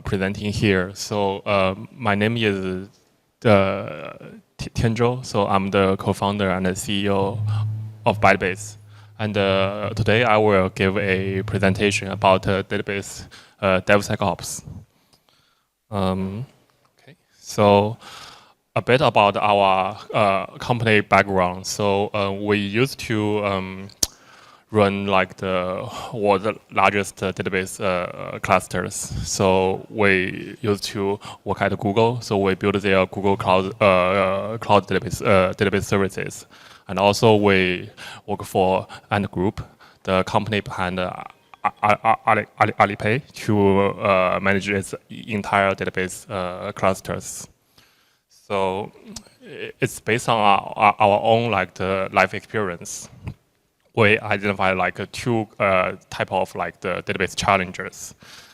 presenting here. So my name is Tianzhou. So I'm the co-founder and the CEO of Bytebase. And today I will give a presentation about database DevSecOps. Okay. So a bit about our company background. So we used to run like the world's largest database clusters. So we used to work at Google. So we built their Google Cloud database services, and also we work for Ant Group, the company behind Alipay, to manage its entire database clusters. So it's based on our own like the life experience. We identify like two type of like the database challenges.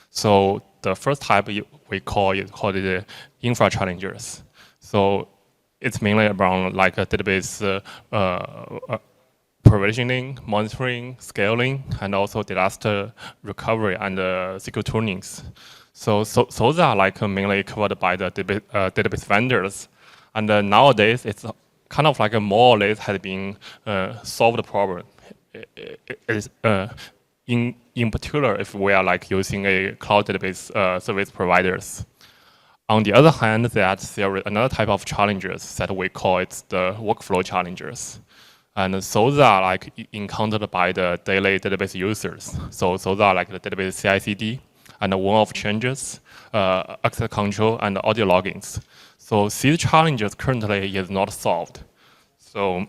So the first type we call the infra challenges. So it's mainly around like a database provisioning, monitoring, scaling, and also disaster recovery and secure tunings. So those are like mainly covered by the database vendors. And nowadays it's kind of like a more or less has been solved problem. In particular, if we are like using a cloud database service providers. On the other hand, that there is another type of challenges that we call it the workflow challenges. And those are like encountered by the daily database users. So those are like the database CI/CD and the one-off changes, access control, and audio logins. So these challenges currently is not solved. So,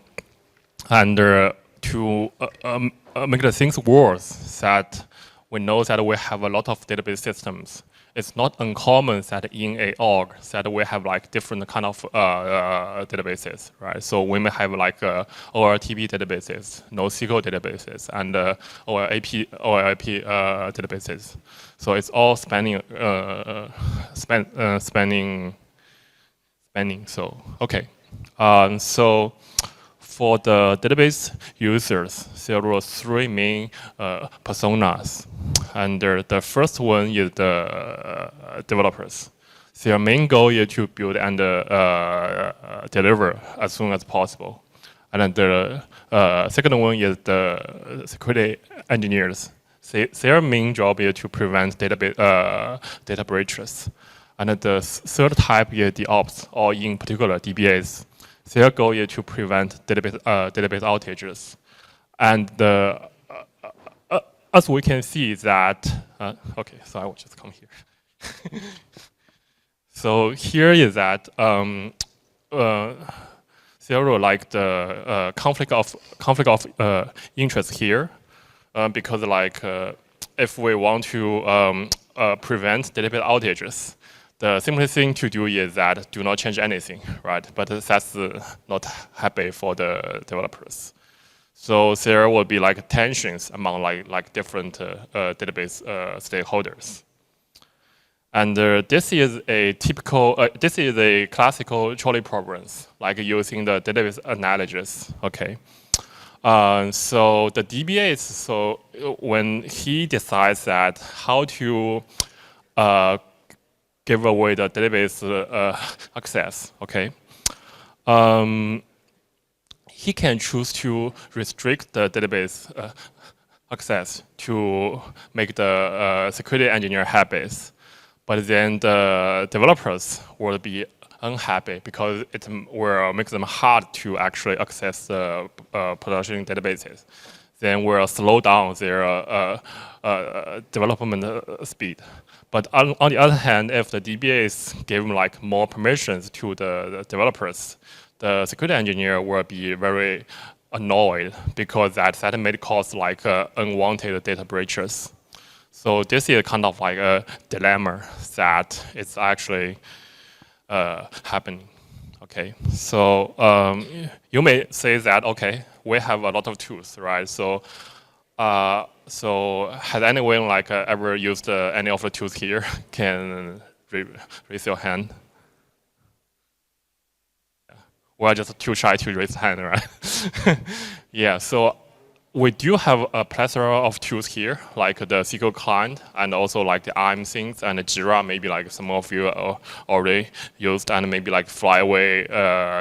and to make the things worse, that we know that we have a lot of database systems. It's not uncommon that in a org that we have like different kind of databases, right? So we may have like OLTP databases, NoSQL databases, and OLAP databases. So it's all spanning. So okay, so. For the database users, there are three main personas. And the first one is the developers. Their main goal is to build and deliver as soon as possible. And then the second one is the security engineers. Their main job is to prevent data breaches. And the third type is DevOps, or in particular DBAs. Their goal is to prevent database outages. And as we can see that, okay, so I will just come here. So here is that there are like the conflict of interest here, because like if we want to prevent database outages, the simplest thing to do is that do not change anything, right? But that's not happy for the developers. So there will be like tensions among like different database stakeholders. And this is a typical, this is a classical trolley problems, like using the database analogies, okay? So the DBAs, so when he decides that how to give away the database access, okay? He can choose to restrict the database access to make the security engineer happy. But then the developers will be unhappy because it will make them hard to actually access the production databases. Then will slow down their development speed. But on the other hand, if the DBAs give like more permissions to the developers, the security engineer will be very annoyed because that may cause like unwanted data breaches. So this is kind of like a dilemma that it's actually happening. Okay, so you may say that, okay, we have a lot of tools, right? So so has anyone like ever used any of the tools here? Can raise your hand. Yeah. We're just too shy to raise hand, right? Yeah. So we do have a plethora of tools here, like the SQL client, and also like the IM things, and the Jira, maybe like some of you already used, and maybe like Flyway,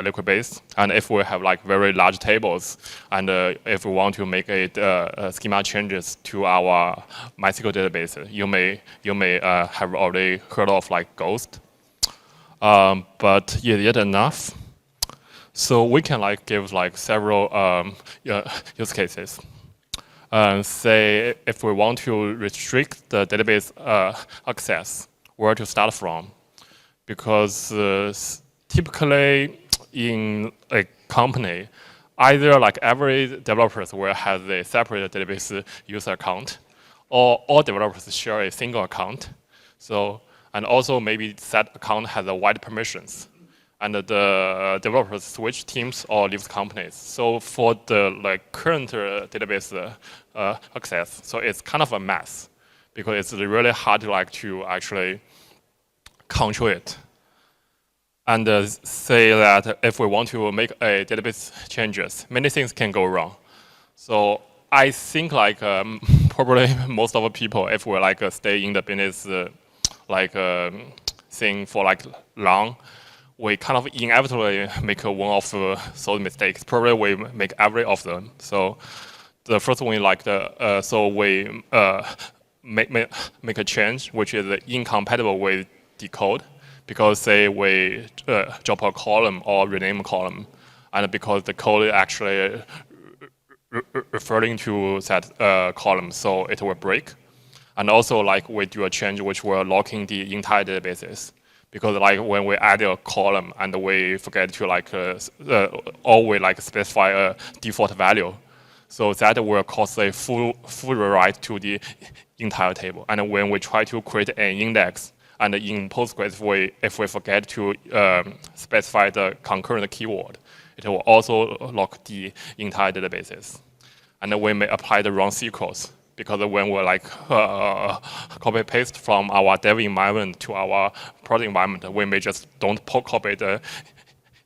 Liquidbase. And if we have like very large tables, and if we want to make a schema changes to our MySQL database, you may have already heard of like Ghost. But yet enough. So we can like give like several use cases. Say if we want to restrict the database access, where to start from? Because typically in a company, either like every developer will have a separate database user account, or all developers share a single account. So, and also maybe that account has a wide permissions. And the developers switch teams or leave companies. So for the like current database access, so it's kind of a mess because it's really hard to actually control it. And say that if we want to make a database changes, many things can go wrong. So I think like probably most of the people, if we like stay in the business thing for like long, we kind of inevitably make one of those mistakes. Probably we make every of them. So the first one, like so we make a change which is incompatible with the code, because say we drop a column or rename a column, and because the code is actually referring to that column, so it will break. And also like we do a change which will locking the entire databases. Because like when we add a column and we forget to like always like specify a default value, so that will cause a full rewrite to the entire table. And when we try to create an index, and in Postgres if we forget to specify the concurrent keyword, it will also lock the entire databases. And we may apply the wrong sequence. Because when we like copy paste from our dev environment to our product environment, we may just don't copy the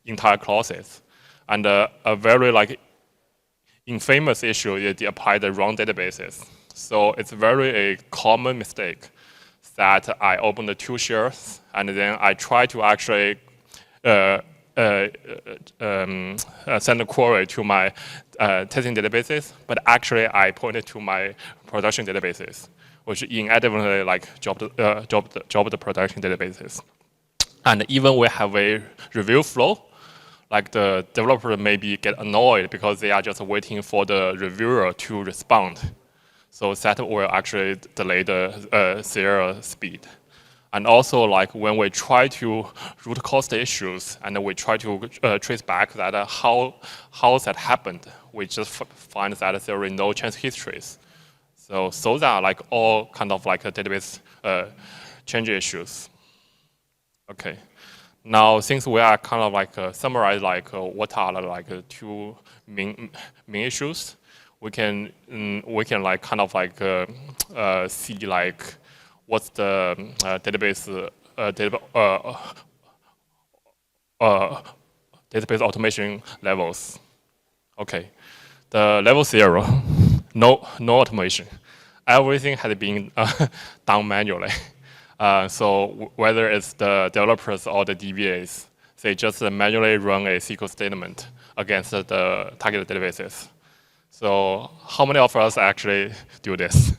entire clauses. And a very like infamous issue is to apply the wrong databases. So it's very a common mistake that I open the two shares and then I try to actually send a query to my testing databases, but actually I pointed to my production databases, which inadvertently like dropped the production databases. And even we have a review flow, like the developer maybe get annoyed because they are just waiting for the reviewer to respond. So that will actually delay the their speed. And also, like when we try to root cause the issues and we try to trace back that how that happened, we just find that there are no change histories. So those are like all kind of like a database change issues. Okay. Now, since we are kind of like summarize like what are like two main issues, we can like kind of like see like what's the database automation levels. Okay, the level 0, no automation. Everything has been done manually. So whether it's the developers or the DBAs, they just manually run a SQL statement against the target databases. So how many of us actually do this?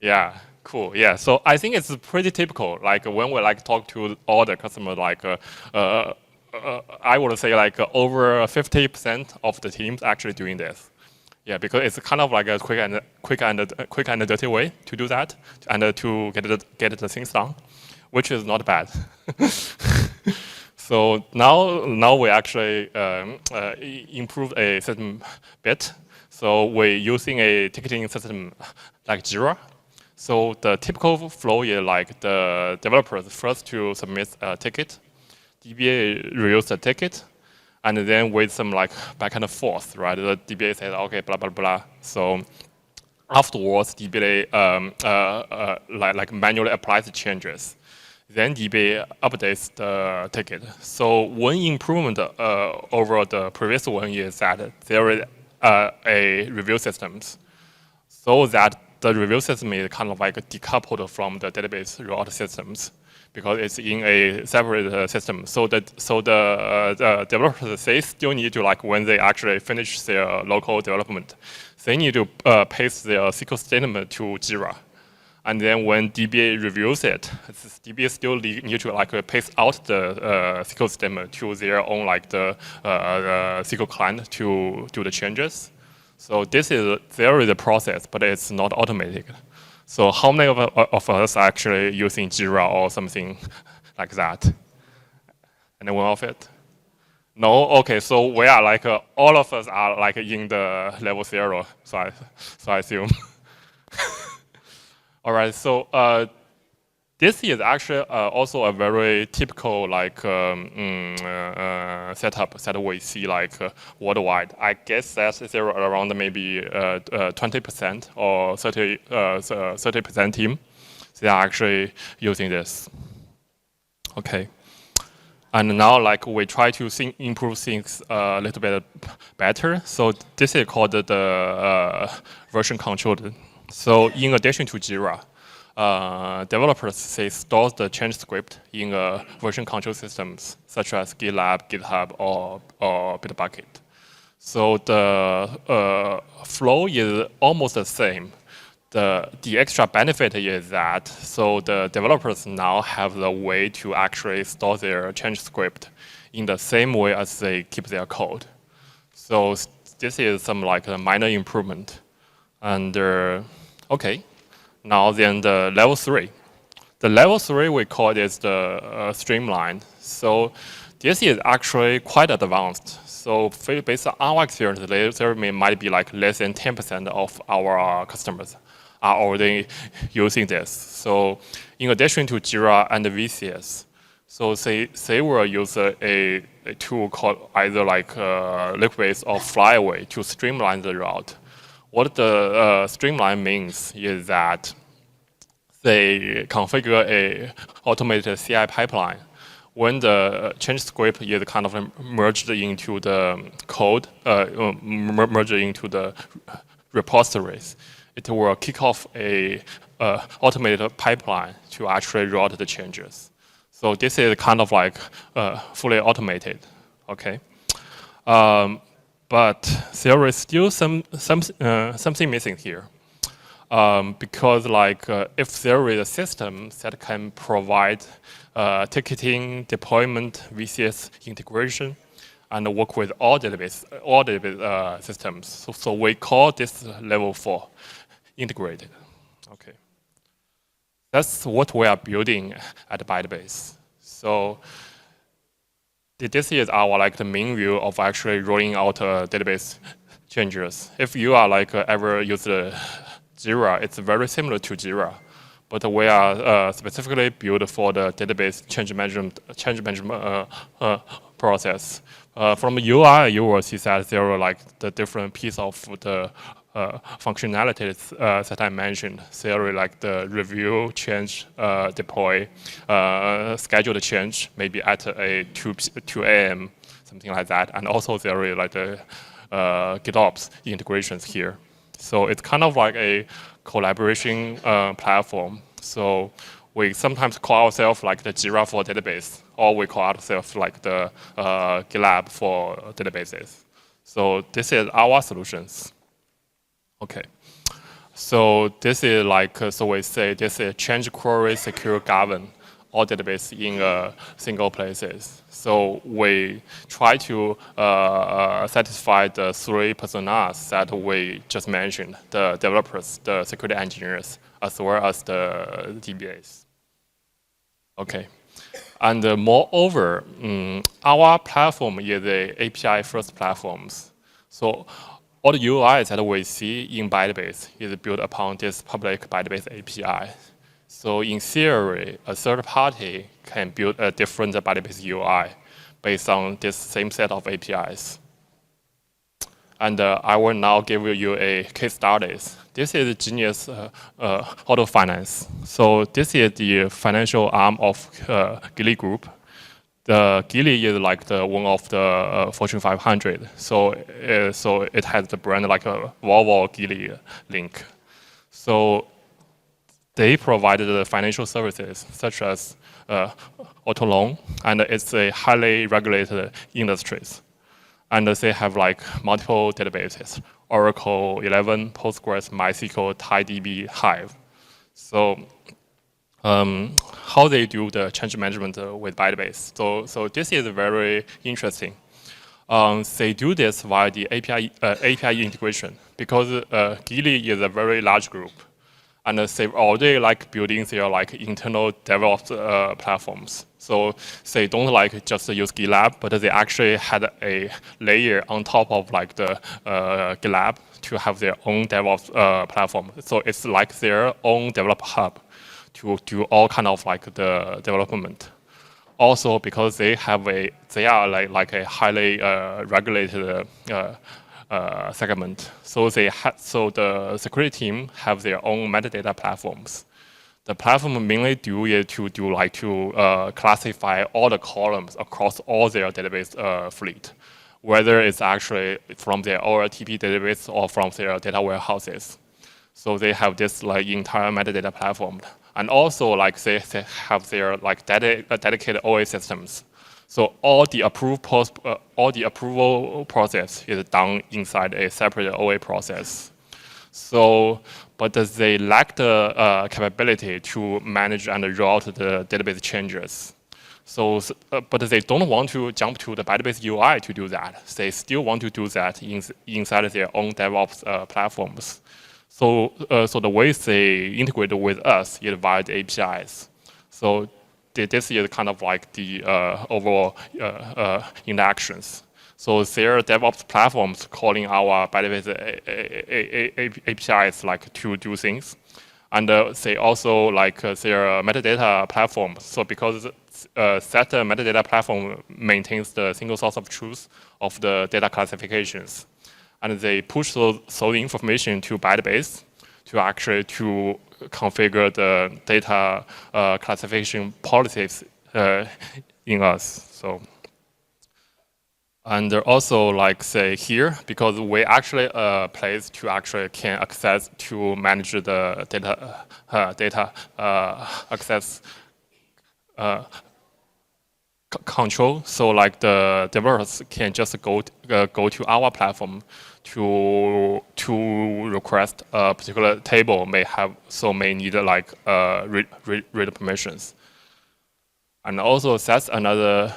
Yeah, cool. Yeah, so I think it's pretty typical. Like when we like talk to all the customers, like I would say like over 50% of the teams actually doing this. Yeah, because it's kind of like a quick and dirty way to do that and to get the things done, which is not bad. So now we actually improved a system bit. So we're using a ticketing system like Jira. So the typical flow is like the developers first to submit a ticket, DBA reviews the ticket, and then with some like back and forth, right? The DBA says, okay, blah, blah, blah. So afterwards, DBA like manually applies the changes. Then DBA updates the ticket. So one improvement over the previous one is that there is a review systems, so that the review system is kind of like decoupled from the database route systems, because it's in a separate system. So the developers, they still need to, like, when they actually finish their local development, they need to paste their SQL statement to Jira. And then when DBA reviews it, DBA still need to, like, paste out the SQL statement to their own, like, the SQL client to do the changes. So there is a process, but it's not automated. So how many of us are actually using Jira or something like that? Anyone of it? No? Okay, so we are like, all of us are like in the level 0, so I assume. All right, so this is actually also a very typical, like, setup that we see, like, worldwide. I guess that there are around maybe 20% or 30% team. They are actually using this. Okay. And now, like, we try to improve things a little bit better. So this is called the version control. So in addition to Jira, developers, they store the change script in version control systems such as GitLab, GitHub, or Bitbucket. So the flow is almost the same. The extra benefit is that, so the developers now have the way to actually store their change script in the same way as they keep their code. So this is some, like, a minor improvement. And okay, now then the level 3. The level 3 we call it is the streamlined. So this is actually quite advanced. So based on our experience, there might be like less than 10% of our customers are already using this. So in addition to Jira and VCS, so they will use a tool called either like Liquibase or Flyaway to streamline the route. What the streamline means is that they configure a automated CI pipeline. When the change script is kind of merged into the code, merged into the repositories, it will kick off a automated pipeline to actually route the changes. So this is kind of like fully automated, okay? But there is still something missing here. Because like if there is a system that can provide ticketing, deployment, VCS integration, and work with all database systems. So we call this level 4, integrated. Okay, that's what we are building at Bytebase. So this is our like the main view of actually rolling out database changes. If you are like ever used Jira, it's very similar to Jira, but we are specifically built for the database change management process. From the UI, you will see that there are like the different piece of the functionalities that I mentioned. There are like the review, change, deploy, schedule the change, maybe at a 2 a.m., something like that. And also there are like the GitOps integrations here. So it's kind of like a collaboration platform. So we sometimes call ourselves like the Jira for database, or we call ourselves like the GitLab for databases. So this is our solutions. Okay. So this is like, so we say this is change query, secure, govern, all database in single places. So we try to satisfy the 3 personas that we just mentioned, the developers, the security engineers, as well as the DBAs. Okay. And moreover, our platform is a API-first platform. So all the UIs that we see in Bytebase is built upon this public Bytebase API. So in theory, a third party can build a different Bytebase UI based on this same set of APIs. And I will now give you a case study. This is Genius Auto Finance. So this is the financial arm of Gili Group. the Geely is like the one of the Fortune 500. So so it has the brand like a Volvo Geely link. So they provided the financial services such as auto loan, and it's a highly regulated industries. And they have like multiple databases: Oracle 11, Postgres, MySQL, TiDB, Hive. So how they do the change management with Bytebase. So this is very interesting. They do this via the API integration because Geely is a very large group, and they already like building their like internal DevOps platforms. So they don't like just use GitLab, but they actually had a layer on top of like the GitLab to have their own DevOps platform. So it's like their own developer hub to do all kind of like the development. Also, because they are like a highly regulated segment, so so the security team have their own metadata platforms. The platform mainly do is to classify all the columns across all their database fleet, whether it's actually from their OLTP database or from their data warehouses. So they have this like entire metadata platform, and also like they have their like dedicated OA systems. So all the approval process is done inside a separate OA process. So, but they lack the capability to manage and route the database changes. So, but they don't want to jump to the Bytebase UI to do that. They still want to do that inside their own DevOps platforms. So, so the way they integrate with us is via the APIs. So this is kind of like the overall interactions. So their DevOps platforms calling our Bytebase APIs like to do things. And they also like their metadata platform. So because that metadata platform maintains the single source of truth of the data classifications. And they push those information to Bytebase to actually to configure the data classification policies in us. So, and also like say here, because we actually a place to actually can access to manage the data access control. So like the developers can just go to our platform to request a particular table may need like read permissions. And also that's another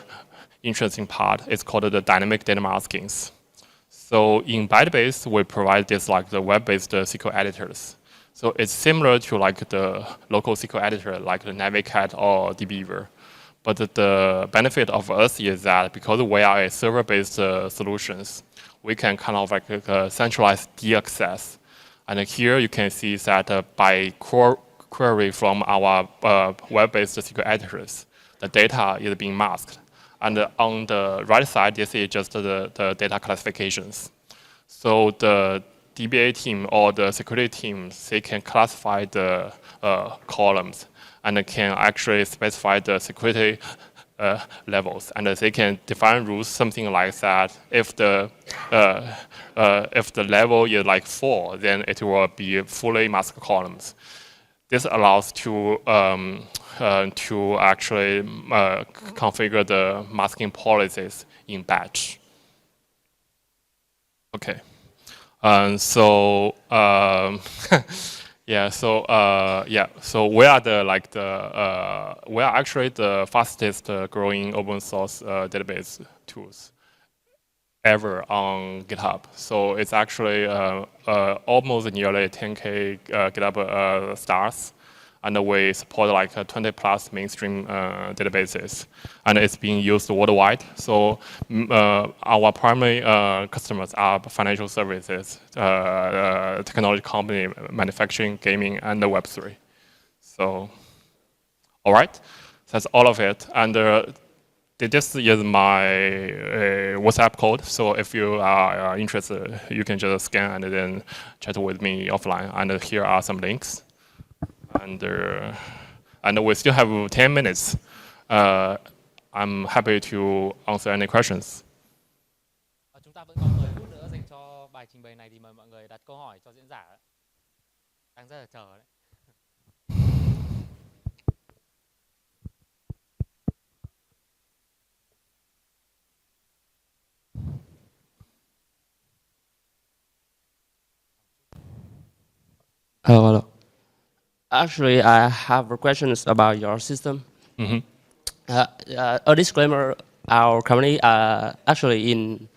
interesting part. It's called the dynamic data maskings. So in Bytebase, we provide this like the web-based SQL editors. So it's similar to like the local SQL editor like the Navicat or DBAs. But the benefit of us is that because we are a server-based solutions, we can kind of like centralize the access. And here you can see that by query from our web-based SQL editors, the data is being masked. And on the right side, this is just the data classifications. So the DBA team or the security team, they can classify the columns and can actually specify the security levels, and they can define rules, something like that. If the level is like 4, then it will be fully masked columns. This allows to actually configure the masking policies in batch. Okay, so. Yeah, so so we are we are actually the fastest growing open source database tools ever on GitHub. So it's actually almost nearly 10K GitHub stars, and we support like 20 plus mainstream databases, and it's being used worldwide. So our primary customers are financial services, technology company, manufacturing, gaming, and the Web3. So, all right, that's all of it. And this is my WhatsApp code. So if you are interested, you can just scan and then chat with me offline. And here are some links. And we still have 10 minutes. I I'm happy to answer any questions. Chúng ta vẫn còn 10 phút nữa dành cho bài trình bày này, thì mời mọi người đặt câu hỏi cho diễn giả. Đang rất là chờ đấy. Hello. Actually, I have questions about your system. Mm-hmm. A disclaimer: our company actually in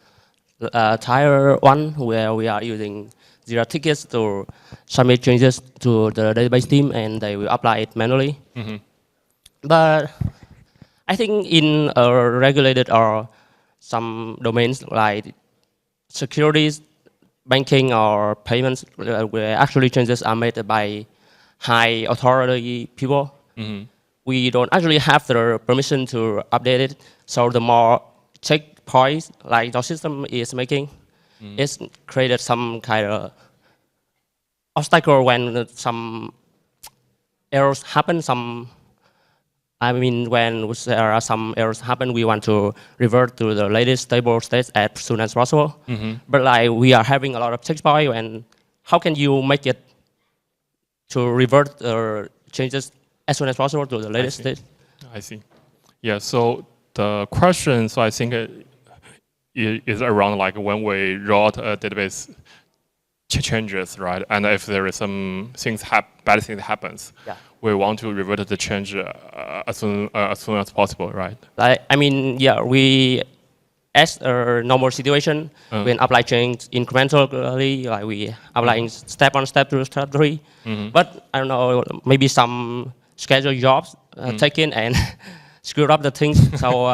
tier 1, where we are using Jira tickets to submit changes to the database team, and they will apply it manually. Mm-hmm. But I think in a regulated or some domains like securities, banking, or payments, where actually changes are made by high authority people, Mm-hmm. we don't actually have the permission to update it. So the more checkpoints like your system is making, it's created some kind of obstacle when some errors happen. When there are some errors happen, we want to revert to the latest stable state as soon as possible. Mm-hmm. But like we are having a lot of checkpoints, and how can you make it to revert the changes as soon as possible to the latest state? I see. Yeah, so the question, so I think is around like when we wrote a database changes, right? And if there is some bad things happens, Yeah. we want to revert the change as soon as possible, right? We as a normal situation, when apply change incrementally, like we applying step on step to step 3. But I don't know, maybe some scheduled jobs taken and screwed up the things. So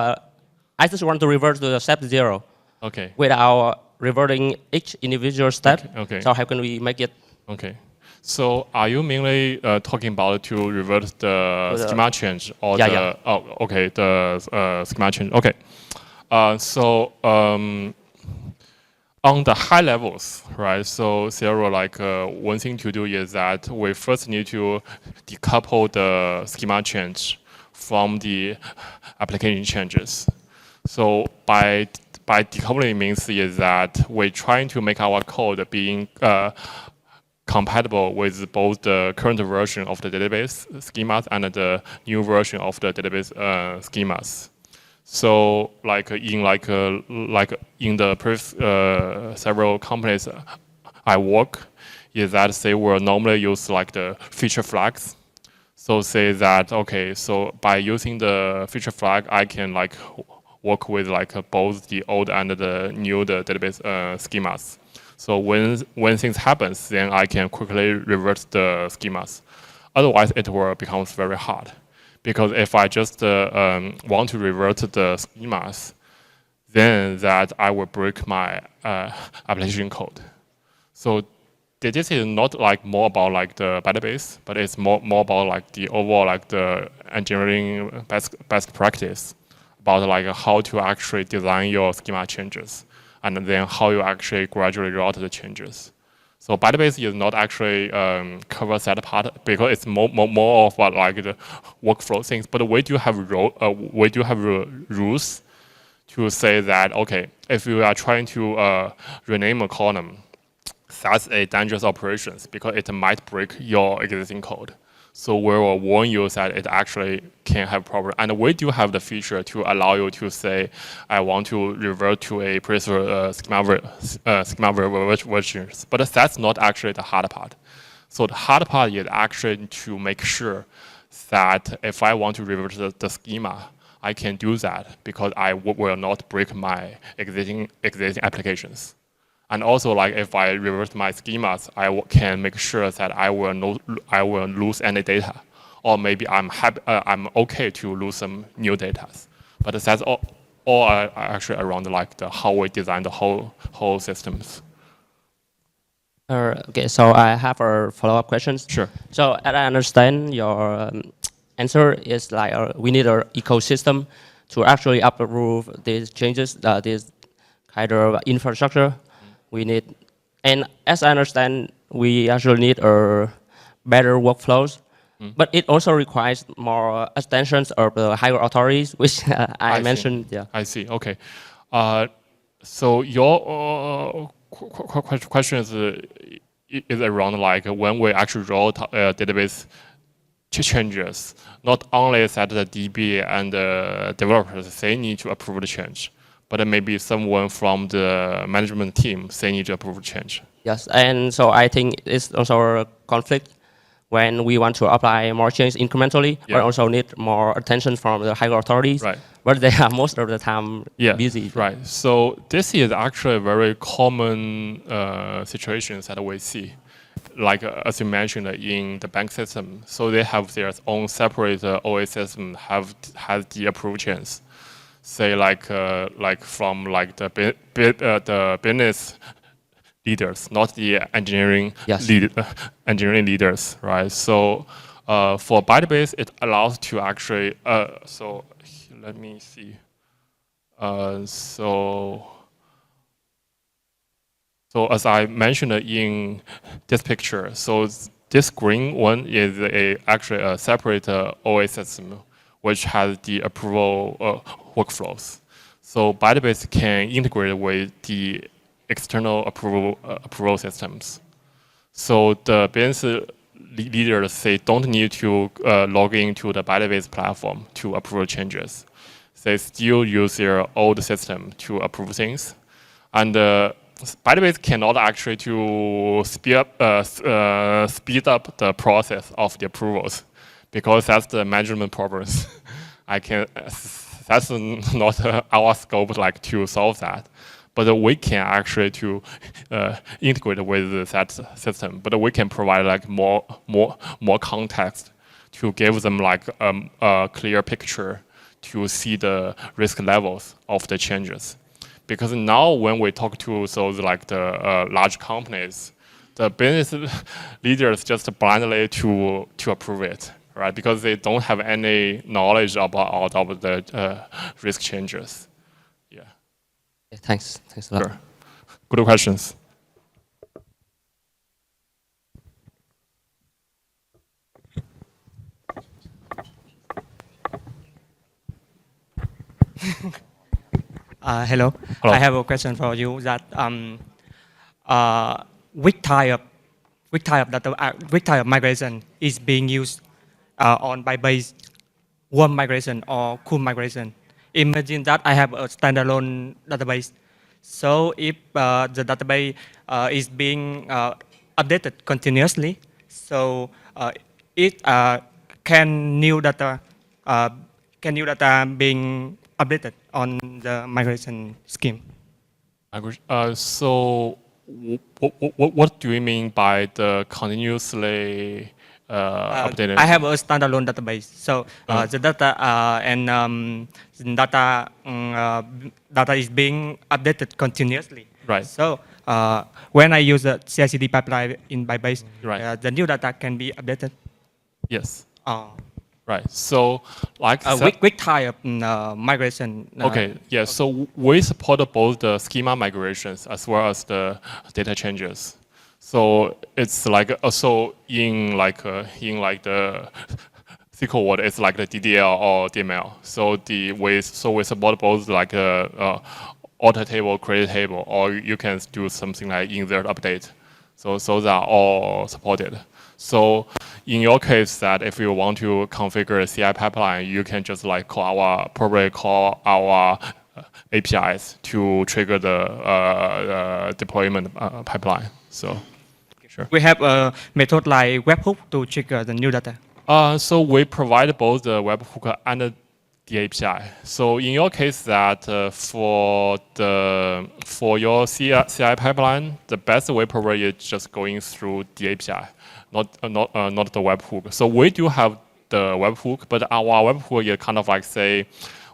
I just want to revert to the step 0. Okay. Without reverting each individual step. Okay. So how can we make it? Okay. So are you mainly talking about to revert the schema change or the schema change? Okay. On the high levels, right? So Sarah, one thing to do is that we first need to decouple the schema change from the application changes. So by decoupling means is that we're trying to make our code being compatible with both the current version of the database schemas and the new version of the database schemas. So in the previous several companies I work, is that they will normally use the feature flags. So say that, okay, so by using the feature flag, I can work with both the old and the new database schemas. So when things happens, then I can quickly revert the schemas. Otherwise, it will becomes very hard. Because if I just want to revert the schemas, then that I will break my application code. So this is not more about the database, but it's more about the overall the engineering best practice about how to actually design your schema changes, and then how you actually gradually route the changes. So Bytebase is not actually cover that part because it's more of the workflow things. But we do have rules to say that, okay, if you are trying to rename a column, that's a dangerous operation because it might break your existing code. So we will warn you that it actually can have problem. And we do have the feature to allow you to say, I want to revert to a previous schema versions. But that's not actually the hard part. So the hard part is actually to make sure that if I want to revert the schema, I can do that because I will not break my existing applications. And also, if I revert my schemas, I can make sure that I will lose any data, or maybe I'm okay to lose some new data. But that's all actually around the how we design the whole systems. Okay, so I have a follow-up question. Sure. So as I understand, your answer is we need an ecosystem to actually approve these changes, this kind of infrastructure. We need, and as I understand, we actually need a better workflows But it also requires more extensions of the higher authorities, which I mentioned. Yeah. I see. Okay. So your question is around like when we actually roll database changes, not only that the DBA and the developers, they need to approve the change, but maybe someone from the management team, they need to approve the change. Yes, and so I think it's also a conflict when we want to apply more change incrementally, but also need more attention from the higher authorities. Right. But they are most of the time busy. Right. So this is actually a very common situation that we see. Like as you mentioned in the bank system, so they have their own separate OA system has the approve chains. Say like from like the business leaders, not the engineering engineering leaders, right? So for Bytebase, it allows to actually. So let me see. So as I mentioned in this picture, so this green one is actually a separate OA system, which has the approval workflows. So Bytebase can integrate with the external approval systems. So the business leaders, they don't need to log into the Bytebase platform to approve changes. They still use their old system to approve things. And Bytebase cannot actually to speed up the process of the approvals because that's the management problems. That's not our scope like to solve that. But we can actually to integrate with that system. But we can provide like more context to give them like a clear picture to see the risk levels of the changes. Because now when we talk to those like the large companies, the business leaders just blindly to approve it, right? Because they don't have any knowledge about all of the risk changes. Yeah. Thanks a lot. Sure. Good questions. Hello. I have a question for you. That which type of migration is being used on Bytebase? Warm migration or cool migration? Imagine that I have a standalone database. So if the database is being updated continuously, so it can new data being updated on the migration scheme. So what do you mean by the continuously updated? I have a standalone database. So the data data is being updated continuously. Right. So when I use the CI/CD pipeline in Bytebase, right. The new data can be updated. Yes. Right. So, like which type of migration? Okay. Yeah. So we support both the schema migrations as well as the data changes. So it's like also in the SQL world, it's like the DDL or DML. So we support both like alter table, create table, or you can do something like insert update. So those are all supported. So in your case, that if you want to configure a CI pipeline, you can just like probably call our APIs to trigger the deployment pipeline. So, sure. We have a method like webhook to trigger the new data. So we provide both the webhook and the API. So in your case, that for your CI pipeline, the best way probably is just going through the API, not the webhook. So we do have the webhook, but our webhook is kind of like say,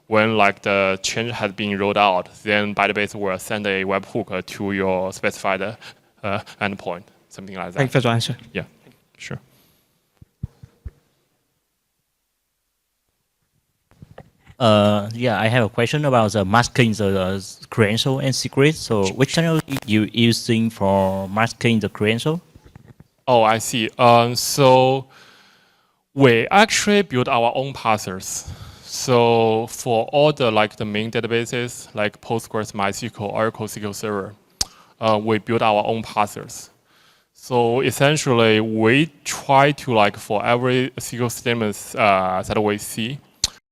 when like the change has been rolled out, then Bytebase will send a webhook to your specified endpoint, something like that. Thanks for the answer. Yeah, sure. Yeah, I have a question about the masking the credential and secret. So which channel you using for masking the credential? Oh, I see. So We actually build our own parsers. So for all the the main databases like Postgres, MySQL, Oracle SQL Server, we build our own parsers. So essentially, we try to for every SQL statements that we see,